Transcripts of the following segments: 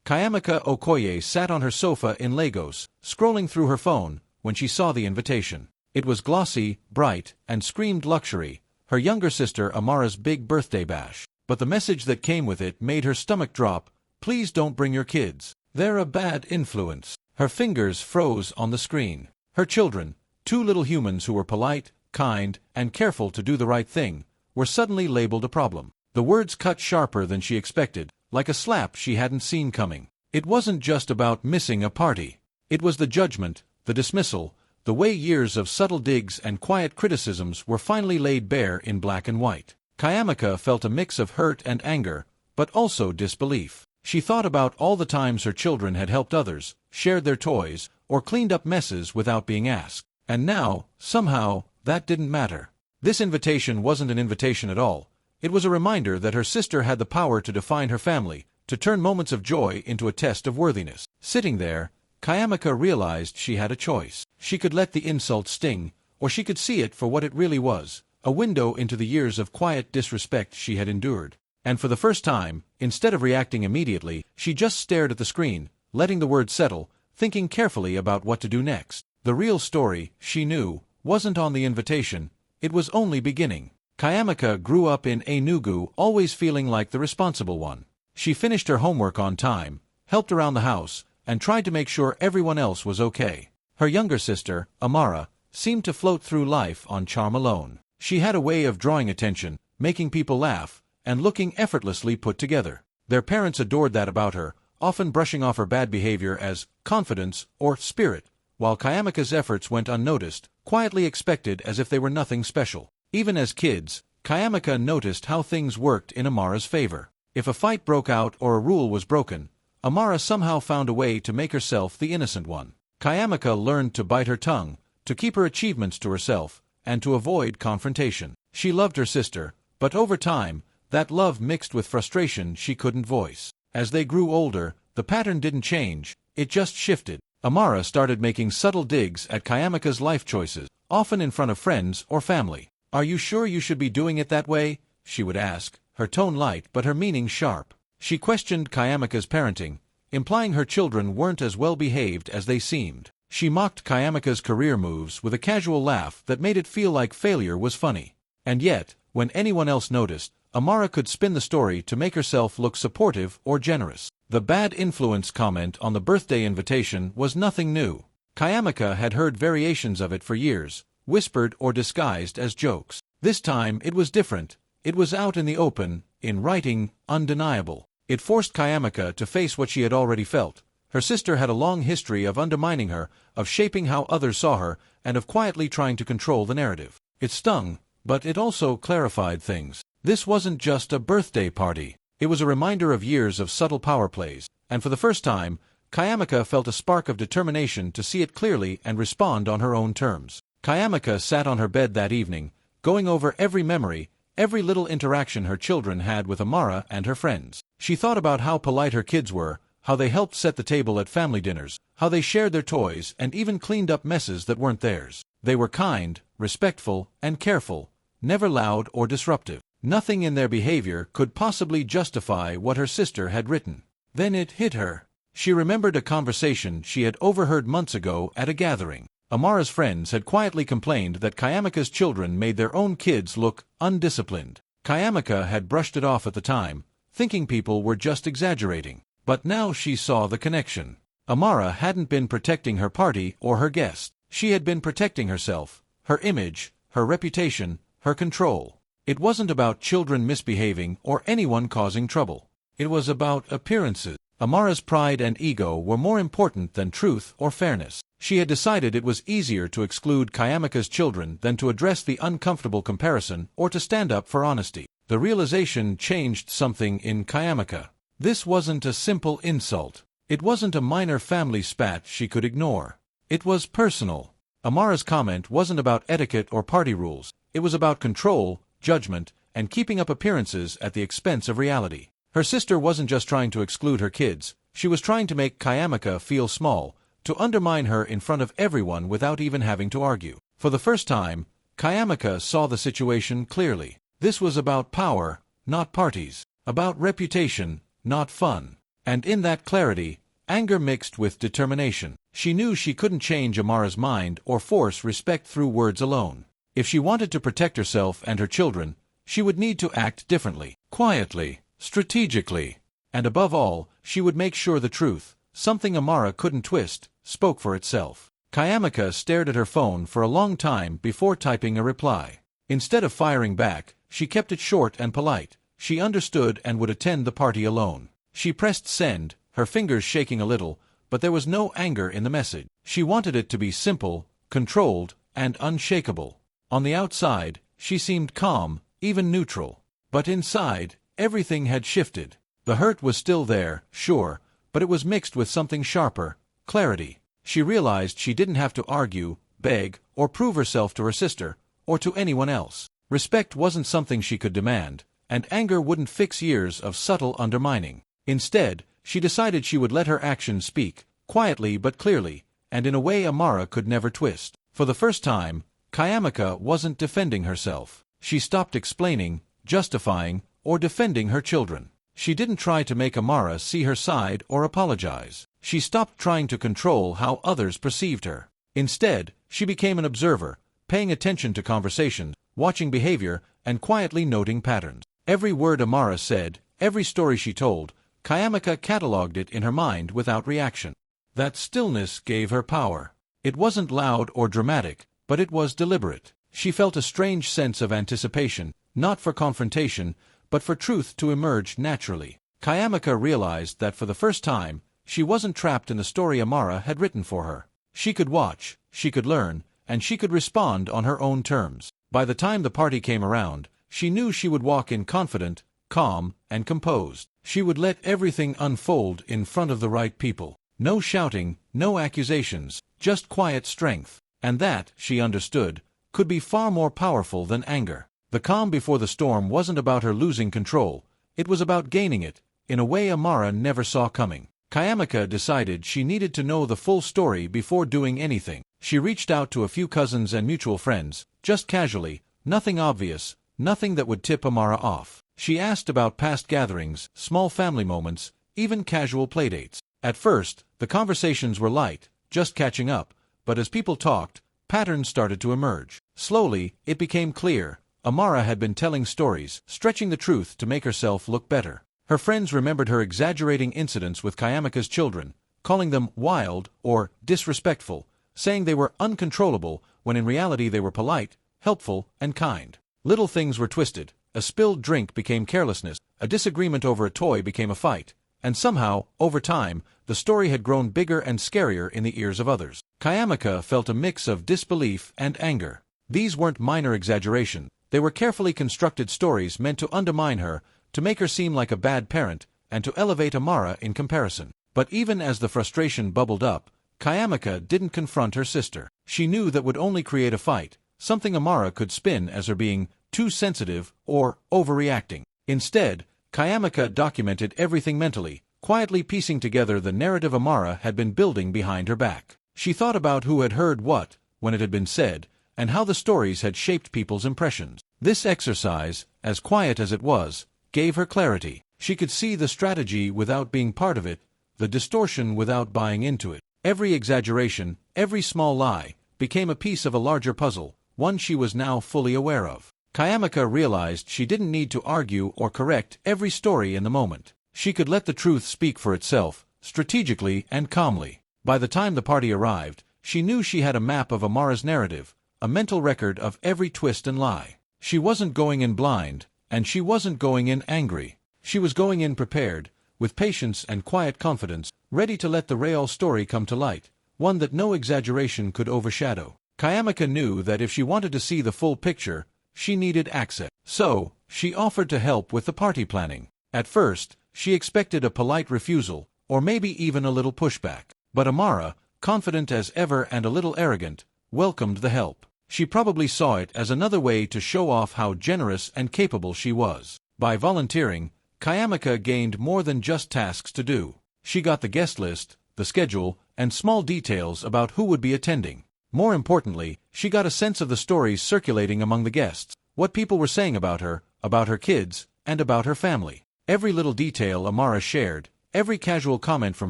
Kayamika Okoye sat on her sofa in Lagos, scrolling through her phone, when she saw the invitation. It was glossy, bright, and screamed luxury, her younger sister Amara's big birthday bash. But the message that came with it made her stomach drop. Please don't bring your kids. They're a bad influence. Her fingers froze on the screen. Her children, two little humans who were polite, kind, and careful to do the right thing, were suddenly labeled a problem. The words cut sharper than she expected, like a slap she hadn't seen coming. It wasn't just about missing a party. It was the judgment, the dismissal, the way years of subtle digs and quiet criticisms were finally laid bare in black and white. Kayamika felt a mix of hurt and anger, but also disbelief. She thought about all the times her children had helped others, shared their toys, or cleaned up messes without being asked. And now, somehow, that didn't matter. This invitation wasn't an invitation at all. It was a reminder that her sister had the power to define her family, to turn moments of joy into a test of worthiness. Sitting there, Kayamika realized she had a choice. She could let the insult sting, or she could see it for what it really was, a window into the years of quiet disrespect she had endured. And for the first time, instead of reacting immediately, she just stared at the screen, letting the words settle, thinking carefully about what to do next. The real story, she knew, wasn't on the invitation. It was only beginning. Kayamika grew up in Enugu, always feeling like the responsible one. She finished her homework on time, helped around the house, and tried to make sure everyone else was okay. Her younger sister, Amara, seemed to float through life on charm alone. She had a way of drawing attention, making people laugh, and looking effortlessly put together. Their parents adored that about her, often brushing off her bad behavior as confidence or spirit, while Kayamika's efforts went unnoticed, quietly expected as if they were nothing special. Even as kids, Kayamika noticed how things worked in Amara's favor. If a fight broke out or a rule was broken, Amara somehow found a way to make herself the innocent one. Kayamika learned to bite her tongue, to keep her achievements to herself, and to avoid confrontation. She loved her sister, but over time, that love mixed with frustration she couldn't voice. As they grew older, the pattern didn't change, it just shifted. Amara started making subtle digs at Kayamika's life choices, often in front of friends or family. "Are you sure you should be doing it that way?" she would ask, her tone light but her meaning sharp. She questioned Kayamika's parenting, implying her children weren't as well behaved as they seemed. She mocked Kayamika's career moves with a casual laugh that made it feel like failure was funny. And yet, when anyone else noticed, Amara could spin the story to make herself look supportive or generous. The bad influence comment on the birthday invitation was nothing new. Kayamika had heard variations of it for years, whispered or disguised as jokes. This time it was different. It was out in the open, in writing, undeniable. It forced Kayamika to face what she had already felt. Her sister had a long history of undermining her, of shaping how others saw her, and of quietly trying to control the narrative. It stung, but it also clarified things. This wasn't just a birthday party. It was a reminder of years of subtle power plays, and for the first time, Kayamika felt a spark of determination to see it clearly and respond on her own terms. Kayamika sat on her bed that evening, going over every memory, every little interaction her children had with Amara and her friends. She thought about how polite her kids were, how they helped set the table at family dinners, how they shared their toys and even cleaned up messes that weren't theirs. They were kind, respectful, and careful, never loud or disruptive. Nothing in their behavior could possibly justify what her sister had written. Then it hit her. She remembered a conversation she had overheard months ago at a gathering. Amara's friends had quietly complained that Kayamika's children made their own kids look undisciplined. Kayamika had brushed it off at the time, thinking people were just exaggerating. But now she saw the connection. Amara hadn't been protecting her party or her guest. She had been protecting herself, her image, her reputation, her control. It wasn't about children misbehaving or anyone causing trouble. It was about appearances. Amara's pride and ego were more important than truth or fairness. She had decided it was easier to exclude Kayamika's children than to address the uncomfortable comparison or to stand up for honesty. The realization changed something in Kayamika. This wasn't a simple insult. It wasn't a minor family spat she could ignore. It was personal. Amara's comment wasn't about etiquette or party rules. It was about control, judgment, and keeping up appearances at the expense of reality. Her sister wasn't just trying to exclude her kids. She was trying to make Kayamika feel small, to undermine her in front of everyone without even having to argue. For the first time, Kayamika saw the situation clearly. This was about power, not parties. About reputation, not fun. And in that clarity, anger mixed with determination. She knew she couldn't change Amara's mind or force respect through words alone. If she wanted to protect herself and her children, she would need to act differently, quietly, strategically. And above all, she would make sure the truth, something Amara couldn't twist, spoke for itself. Kayamika stared at her phone for a long time before typing a reply. Instead of firing back, she kept it short and polite. She understood and would attend the party alone. She pressed send, her fingers shaking a little, but there was no anger in the message. She wanted it to be simple, controlled, and unshakable. On the outside, she seemed calm, even neutral. But inside, everything had shifted. The hurt was still there, sure, but it was mixed with something sharper, clarity. She realized she didn't have to argue, beg, or prove herself to her sister, or to anyone else. Respect wasn't something she could demand, and anger wouldn't fix years of subtle undermining. Instead, she decided she would let her actions speak, quietly but clearly, and in a way Amara could never twist. For the first time, Kayamika wasn't defending herself. She stopped explaining, justifying, or defending her children. She didn't try to make Amara see her side or apologize. She stopped trying to control how others perceived her. Instead, she became an observer, paying attention to conversations, watching behavior, and quietly noting patterns. Every word Amara said, every story she told, Kayamika catalogued it in her mind without reaction. That stillness gave her power. It wasn't loud or dramatic, but it was deliberate. She felt a strange sense of anticipation, not for confrontation, but for truth to emerge naturally. Kayamika realized that for the first time, she wasn't trapped in the story Amara had written for her. She could watch, she could learn, and she could respond on her own terms. By the time the party came around, she knew she would walk in confident, calm, and composed. She would let everything unfold in front of the right people. No shouting, no accusations, just quiet strength. And that, she understood, could be far more powerful than anger. The calm before the storm wasn't about her losing control, it was about gaining it, in a way Amara never saw coming. Kayamika decided she needed to know the full story before doing anything. She reached out to a few cousins and mutual friends, just casually, nothing obvious, nothing that would tip Amara off. She asked about past gatherings, small family moments, even casual playdates. At first, the conversations were light, just catching up, but as people talked, patterns started to emerge. Slowly, it became clear. Amara had been telling stories, stretching the truth to make herself look better. Her friends remembered her exaggerating incidents with Kayamika's children, calling them wild or disrespectful, saying they were uncontrollable when in reality they were polite, helpful, and kind. Little things were twisted. A spilled drink became carelessness, a disagreement over a toy became a fight, and somehow, over time, the story had grown bigger and scarier in the ears of others. Kayamika felt a mix of disbelief and anger. These weren't minor exaggerations. They were carefully constructed stories meant to undermine her, to make her seem like a bad parent, and to elevate Amara in comparison. But even as the frustration bubbled up, Kayamika didn't confront her sister. She knew that would only create a fight, something Amara could spin as her being too sensitive or overreacting. Instead, Kayamika documented everything mentally, quietly piecing together the narrative Amara had been building behind her back. She thought about who had heard what, when it had been said, and how the stories had shaped people's impressions. This exercise, as quiet as it was, gave her clarity. She could see the strategy without being part of it, the distortion without buying into it. Every exaggeration, every small lie, became a piece of a larger puzzle, one she was now fully aware of. Kayamika realized she didn't need to argue or correct every story in the moment. She could let the truth speak for itself, strategically and calmly. By the time the party arrived, she knew she had a map of Amara's narrative, a mental record of every twist and lie. She wasn't going in blind, and she wasn't going in angry. She was going in prepared, with patience and quiet confidence, ready to let the real story come to light, one that no exaggeration could overshadow. Kayamika knew that if she wanted to see the full picture, she needed access. So, she offered to help with the party planning. At first, she expected a polite refusal, or maybe even a little pushback. But Amara, confident as ever and a little arrogant, welcomed the help. She probably saw it as another way to show off how generous and capable she was. By volunteering, Kayamika gained more than just tasks to do. She got the guest list, the schedule, and small details about who would be attending. More importantly, she got a sense of the stories circulating among the guests, what people were saying about her kids, and about her family. Every little detail Amara shared, every casual comment from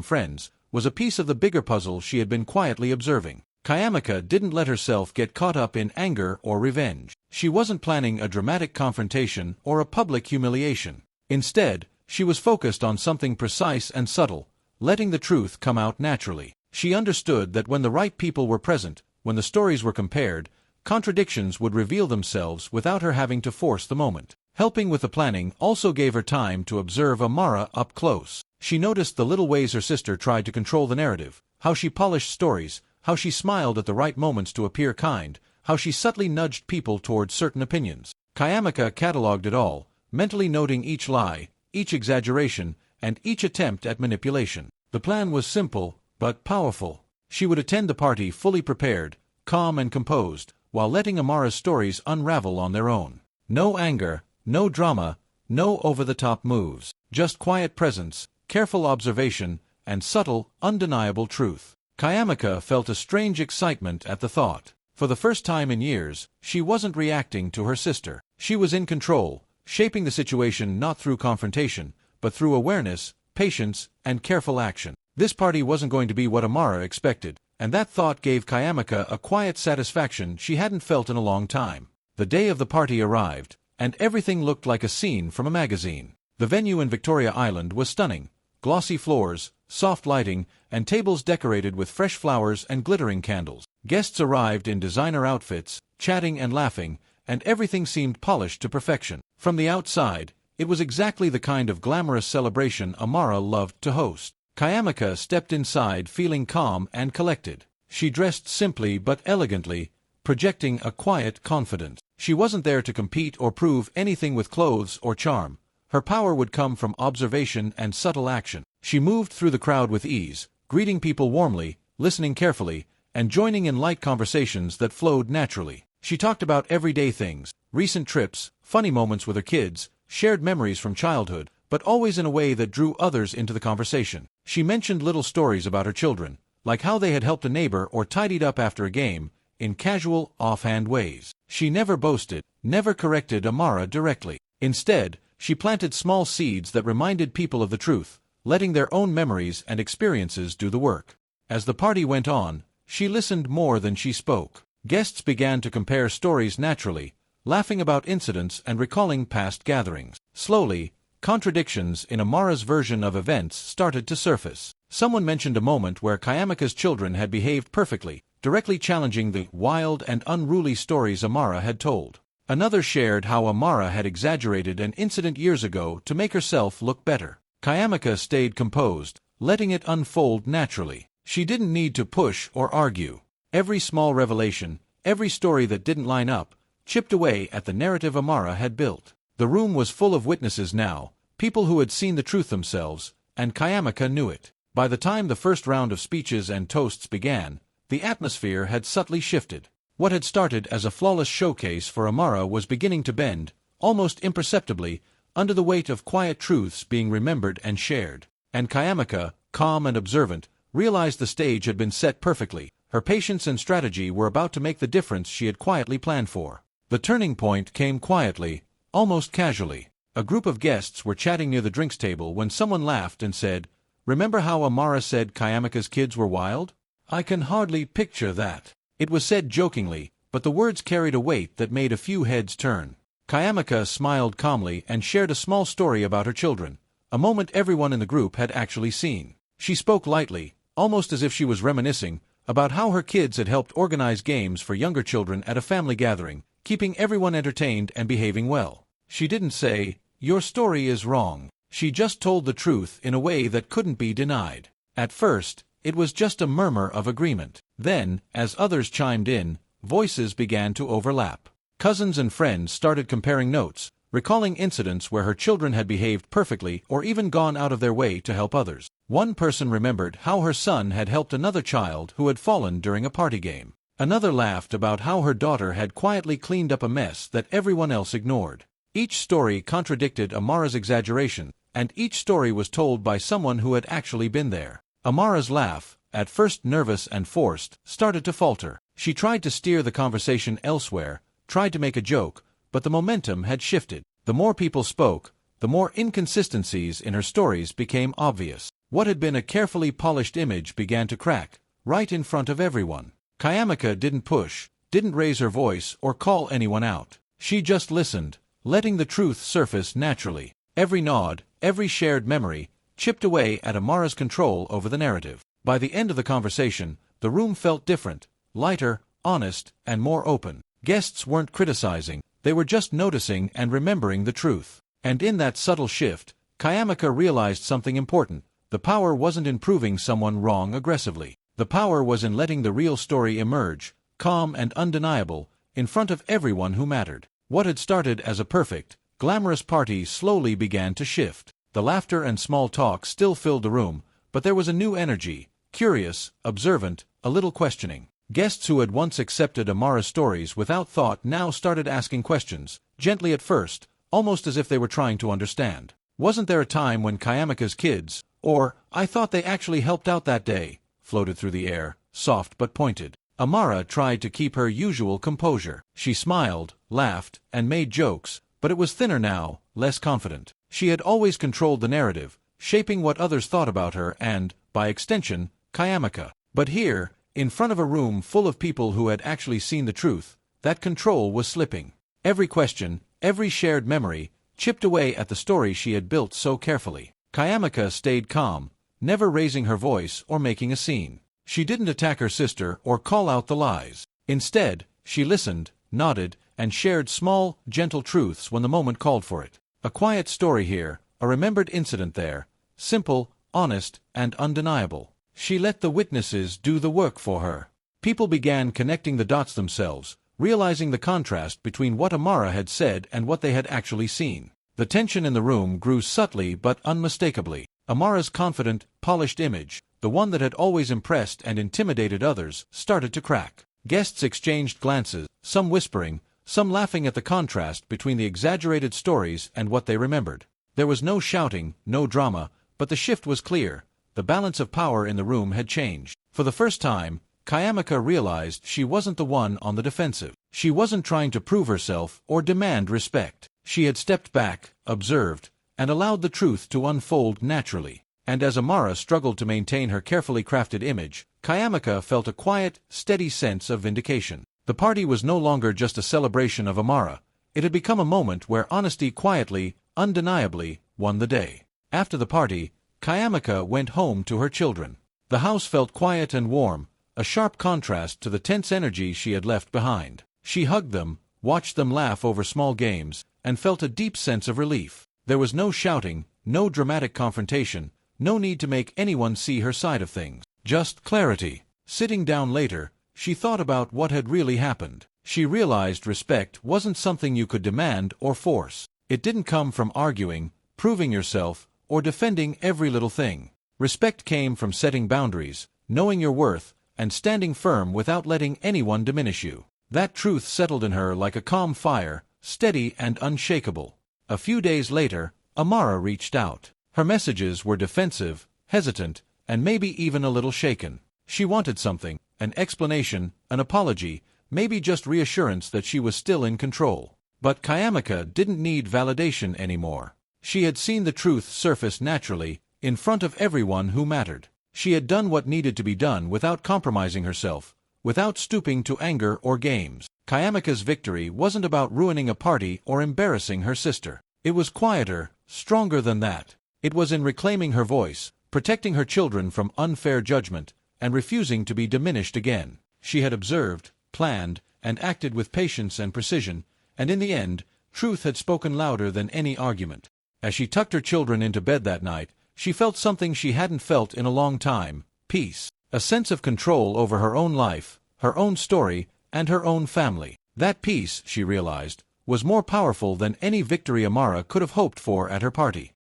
friends, was a piece of the bigger puzzle she had been quietly observing. Kayamika didn't let herself get caught up in anger or revenge. She wasn't planning a dramatic confrontation or a public humiliation. Instead, she was focused on something precise and subtle, letting the truth come out naturally. She understood that when the right people were present, when the stories were compared, contradictions would reveal themselves without her having to force the moment. Helping with the planning also gave her time to observe Amara up close. She noticed the little ways her sister tried to control the narrative, how she polished stories, how she smiled at the right moments to appear kind, how she subtly nudged people towards certain opinions. Kayamika catalogued it all, mentally noting each lie, each exaggeration, and each attempt at manipulation. The plan was simple, but powerful. She would attend the party fully prepared, calm and composed, while letting Amara's stories unravel on their own. No anger, no drama, no over-the-top moves, just quiet presence, careful observation, and subtle, undeniable truth. Kayamika felt a strange excitement at the thought. For the first time in years, she wasn't reacting to her sister. She was in control, shaping the situation not through confrontation, but through awareness, patience, and careful action. This party wasn't going to be what Amara expected, and that thought gave Kayamika a quiet satisfaction she hadn't felt in a long time. The day of the party arrived, and everything looked like a scene from a magazine. The venue in Victoria Island was stunning. Glossy floors, soft lighting, and tables decorated with fresh flowers and glittering candles. Guests arrived in designer outfits, chatting and laughing, and everything seemed polished to perfection. From the outside, it was exactly the kind of glamorous celebration Amara loved to host. Kayamika stepped inside feeling calm and collected. She dressed simply but elegantly, projecting a quiet confidence. She wasn't there to compete or prove anything with clothes or charm. Her power would come from observation and subtle action. She moved through the crowd with ease, greeting people warmly, listening carefully, and joining in light conversations that flowed naturally. She talked about everyday things, recent trips, funny moments with her kids, shared memories from childhood, but always in a way that drew others into the conversation. She mentioned little stories about her children, like how they had helped a neighbor or tidied up after a game, in casual, offhand ways. She never boasted, never corrected Amara directly. Instead, she planted small seeds that reminded people of the truth, letting their own memories and experiences do the work. As the party went on, she listened more than she spoke. Guests began to compare stories naturally, laughing about incidents and recalling past gatherings. Slowly, contradictions in Amara's version of events started to surface. Someone mentioned a moment where Kayamika's children had behaved perfectly, directly challenging the wild and unruly stories Amara had told. Another shared how Amara had exaggerated an incident years ago to make herself look better. Kayamika stayed composed, letting it unfold naturally. She didn't need to push or argue. Every small revelation, every story that didn't line up, chipped away at the narrative Amara had built. The room was full of witnesses now, people who had seen the truth themselves, and Kayamika knew it. By the time the first round of speeches and toasts began, the atmosphere had subtly shifted. What had started as a flawless showcase for Amara was beginning to bend, almost imperceptibly, under the weight of quiet truths being remembered and shared. And Kayamika, calm and observant, realized the stage had been set perfectly. Her patience and strategy were about to make the difference she had quietly planned for. The turning point came quietly, almost casually. A group of guests were chatting near the drinks table when someone laughed and said, "Remember how Amara said Kayamika's kids were wild? I can hardly picture that." It was said jokingly, but the words carried a weight that made a few heads turn. Kayamika smiled calmly and shared a small story about her children, a moment everyone in the group had actually seen. She spoke lightly, almost as if she was reminiscing, about how her kids had helped organize games for younger children at a family gathering, keeping everyone entertained and behaving well. She didn't say, "Your story is wrong." She just told the truth in a way that couldn't be denied. At first, it was just a murmur of agreement. Then, as others chimed in, voices began to overlap. Cousins and friends started comparing notes, recalling incidents where her children had behaved perfectly or even gone out of their way to help others. One person remembered how her son had helped another child who had fallen during a party game. Another laughed about how her daughter had quietly cleaned up a mess that everyone else ignored. Each story contradicted Amara's exaggeration, and each story was told by someone who had actually been there. Amara's laugh, at first nervous and forced, started to falter. She tried to steer the conversation elsewhere, tried to make a joke, but the momentum had shifted. The more people spoke, the more inconsistencies in her stories became obvious. What had been a carefully polished image began to crack, right in front of everyone. Kayamika didn't push, didn't raise her voice or call anyone out. She just listened, letting the truth surface naturally. Every nod, every shared memory, chipped away at Amara's control over the narrative. By the end of the conversation, the room felt different, lighter, honest, and more open. Guests weren't criticizing, they were just noticing and remembering the truth. And in that subtle shift, Kayamika realized something important. The power wasn't in proving someone wrong aggressively. The power was in letting the real story emerge, calm and undeniable, in front of everyone who mattered. What had started as a perfect, glamorous party slowly began to shift. The laughter and small talk still filled the room, but there was a new energy, curious, observant, a little questioning. Guests who had once accepted Amara's stories without thought now started asking questions, gently at first, almost as if they were trying to understand. Wasn't there a time when Kayamika's kids, or, I thought they actually helped out that day, floated through the air, soft but pointed. Amara tried to keep her usual composure. She smiled, laughed, and made jokes, but it was thinner now, less confident. She had always controlled the narrative, shaping what others thought about her and, by extension, Kayamika. But here, in front of a room full of people who had actually seen the truth, that control was slipping. Every question, every shared memory, chipped away at the story she had built so carefully. Kayamika stayed calm, never raising her voice or making a scene. She didn't attack her sister or call out the lies. Instead, she listened, nodded, and shared small, gentle truths when the moment called for it. A quiet story here, a remembered incident there, simple, honest, and undeniable. She let the witnesses do the work for her. People began connecting the dots themselves, realizing the contrast between what Amara had said and what they had actually seen. The tension in the room grew subtly but unmistakably. Amara's confident, polished image, the one that had always impressed and intimidated others, started to crack. Guests exchanged glances, some whispering, some laughing at the contrast between the exaggerated stories and what they remembered. There was no shouting, no drama, but the shift was clear. The balance of power in the room had changed. For the first time, Kayamika realized she wasn't the one on the defensive. She wasn't trying to prove herself or demand respect. She had stepped back, observed, and allowed the truth to unfold naturally. And as Amara struggled to maintain her carefully crafted image, Kayamika felt a quiet, steady sense of vindication. The party was no longer just a celebration of Amara. It had become a moment where honesty quietly, undeniably, won the day. After the party, Kayamika went home to her children. The house felt quiet and warm, a sharp contrast to the tense energy she had left behind. She hugged them, watched them laugh over small games, and felt a deep sense of relief. There was no shouting, no dramatic confrontation, no need to make anyone see her side of things. Just clarity. Sitting down later, she thought about what had really happened. She realized respect wasn't something you could demand or force. It didn't come from arguing, proving yourself, or defending every little thing. Respect came from setting boundaries, knowing your worth, and standing firm without letting anyone diminish you. That truth settled in her like a calm fire, steady and unshakable. A few days later, Amara reached out. Her messages were defensive, hesitant, and maybe even a little shaken. She wanted something, an explanation, an apology, maybe just reassurance that she was still in control. But Kayamika didn't need validation anymore. She had seen the truth surface naturally, in front of everyone who mattered. She had done what needed to be done without compromising herself, without stooping to anger or games. Kayamika's victory wasn't about ruining a party or embarrassing her sister. It was quieter, stronger than that. It was in reclaiming her voice, protecting her children from unfair judgment, and refusing to be diminished again. She had observed, planned, and acted with patience and precision, and in the end, truth had spoken louder than any argument. As she tucked her children into bed that night, she felt something she hadn't felt in a long time: peace. A sense of control over her own life, her own story, and her own family. That peace, she realized, was more powerful than any victory Amara could have hoped for at her party.